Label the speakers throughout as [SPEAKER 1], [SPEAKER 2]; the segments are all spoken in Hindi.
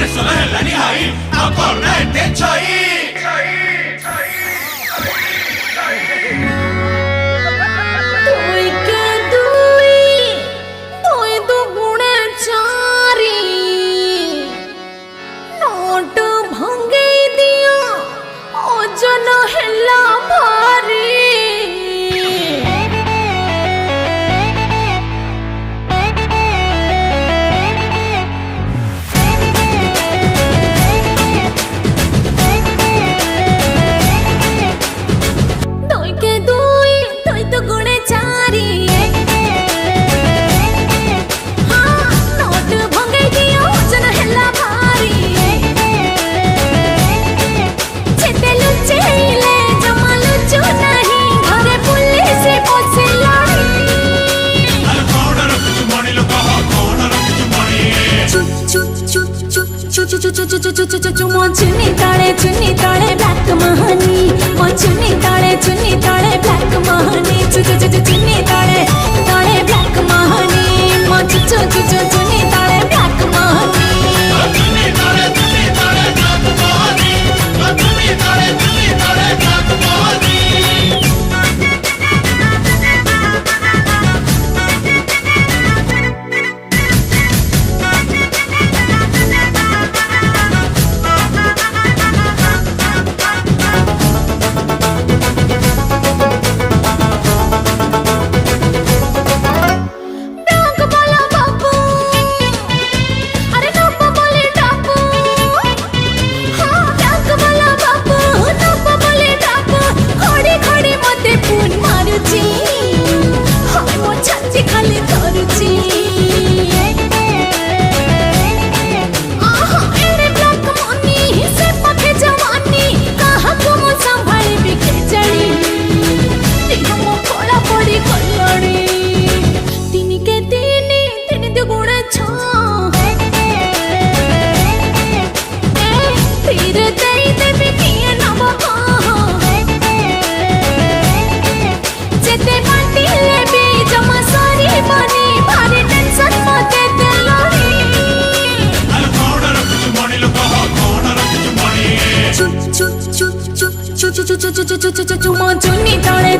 [SPEAKER 1] ପ୍ରେସର ହେଲାନି ହାଇ ଆଉ କଣ ଏତେ ଛଇ चुन्नी ताले ब्लैक महानी मो चुन्नी ताले ब्लैक महानी चुन्नी ताले ब्लैक महानी मो चुन्नी ताले ब्लैक महानी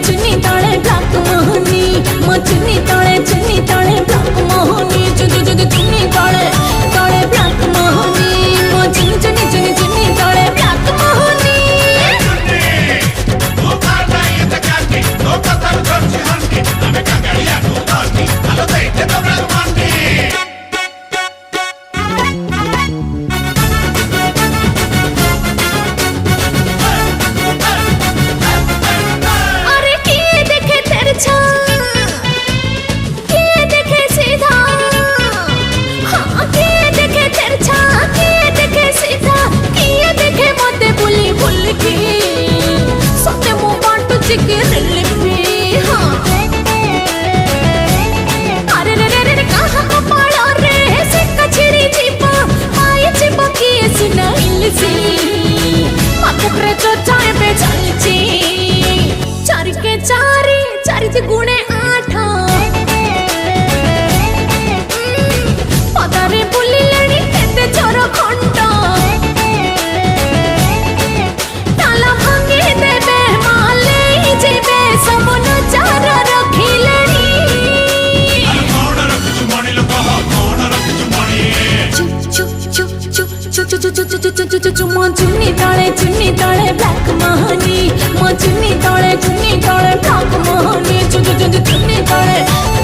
[SPEAKER 1] चुन्नी ताले ब्लैक महानी मो चुन्नी ताले ब्लैक महानी चुन्नी ताले ब्लैक महानी मो चुन्नी ताले ब्लैक महानी चारि गुणे 8 पदारे बुलिलेनी केते चोर खंड ताला भांगे देबे माले जेबे सब नजार रखिलेनी
[SPEAKER 2] कोण रखछु मणि लोक कोण रखछु मणि
[SPEAKER 1] मो चुन्नी ताले ब्लैक महानी मो चुन्नी ताले ब्लैक महानी चुन्नी ताले